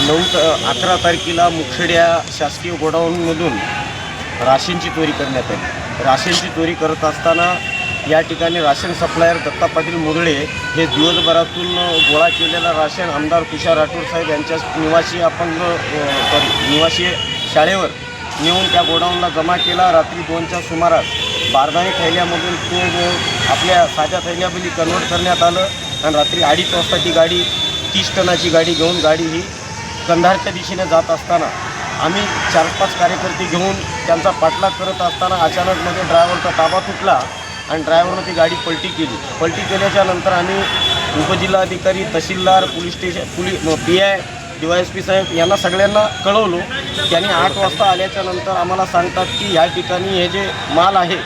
11 तारखेला मुखेड्या शासकीय गोडाऊनमधून राशनची चोरी करण्यात आली। राशनची चोरी करत असताना या ठिकाणी राशन सप्लायर दत्ता पाटील मुरळे हे दिवसभरातून गोळा केलेला राशन आमदार तुषार राठोड साहेब यांच्या निवासी शाळेवर नेऊन त्या गोडाऊनला जमा केला। रात्री 2च्या सुमारास बारदाणी थैल्यामधून तो आपल्या साध्या थैल्यामध्ये कन्वर्ट करण्यात आलं आणि रात्री 2:30 वाजता ती गाडी 30 टनाची गाडी घेऊन गाडी ही कंधारच्या दिशेने जात असताना आम्ही 4-5 कार्यकर्ते घेऊन त्यांचा पाठलाग करत असताना अचानकमध्ये ड्रायव्हरचा ताबा तुटला आणि ड्रायव्हरनं ती गाडी पलटी केली। पलटी केल्याच्या नंतर आम्ही उपजिल्हाधिकारी, तहसीलदार, पोलीस स्टेशन, PI, DYSP साहेब यांना सगळ्यांना कळवलो। त्यांनी 8 वाजता आल्याच्या नंतर आम्हाला सांगतात की या ठिकाणी हे जे माल आहे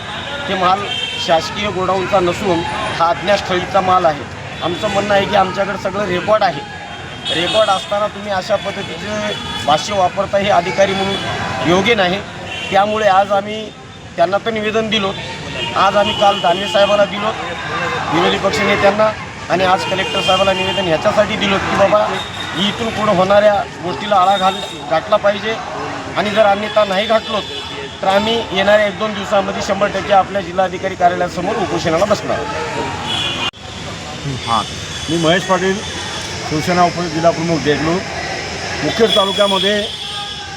ते माल शासकीय गोडाऊनचा नसून हा अज्ञातस्थळीचा माल आहे। आमचं म्हणणं आहे की आमच्याकडे सगळं रेकॉर्ड आहे। रेकॉर्ड असताना तुम्ही अशा पद्धतीचे भाष्य वापरता हे अधिकारी म्हणून योग्य नाही। त्यामुळे आज आम्ही त्यांना तर निवेदन दिलो, आज आम्ही काल दानवे साहेबांना दिलो विरोधी पक्ष नेत्यांना, आणि आज कलेक्टर साहेबांना निवेदन ह्याच्यासाठी दिलो की बाबा इथून पुढं होणाऱ्या गोष्टीला आळा घातला पाहिजे, आणि जर अन्यथा नाही घातलो तर आम्ही येणाऱ्या 1-2 दिवसांमध्ये 100% आपल्या जिल्हाधिकारी कार्यालयासमोर उपोषणाला बसणार। हां, मी महेश पाटील, शिवसेना उपजिल्हाप्रमुख देगलूर। मुखेड तालुक्यामध्ये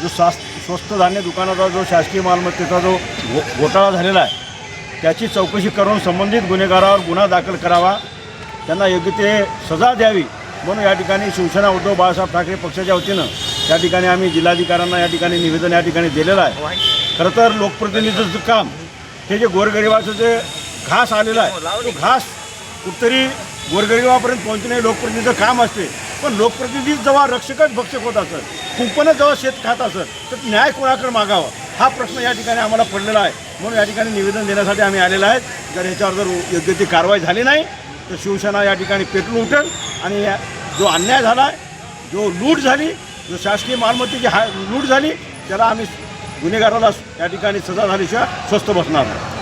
जो स्वस्त धान्य दुकानाचा जो शासकीय मालमत्तेचा जो घोटाळा झालेला आहे त्याची चौकशी करून संबंधित गुन्हेगारावर गुन्हा दाखल करावा, त्यांना योग्य ते सजा द्यावी म्हणून या ठिकाणी शिवसेना उद्धव बाळासाहेब ठाकरे पक्षाच्या वतीनं या ठिकाणी आम्ही जिल्हाधिकाऱ्यांना या ठिकाणी निवेदन या ठिकाणी दिलेलं आहे। खरं तर लोकप्रतिनिधीचं काम हे जे गोरगरिबाचं जे घास आलेलं आहे तो घास कुठतरी गोरगरिबापर्यंत पोहोचणे लोकप्रतिनिधीचं काम असते, पण लोकप्रतिनिधी जेव्हा रक्षकच भक्षक होत असत, कुंपणच जेव्हा शेत खात असत तर न्याय कोणाकडे मागावा हा प्रश्न या ठिकाणी आम्हाला पडलेला आहे। म्हणून या ठिकाणी निवेदन देण्यासाठी आम्ही आलेलो आहे। जर ह्याच्यावर जर योग्य ती कारवाई झाली नाही तर शिवसेना या ठिकाणी पेटून उठेल, आणि जो अन्याय झाला आहे, जो लूट झाली, जो शासकीय मालमत्तेची लूट झाली, त्याला आम्ही गुन्हेगाराला या ठिकाणी सजा झाल्याशिवाय स्वस्थ बसणार नाही।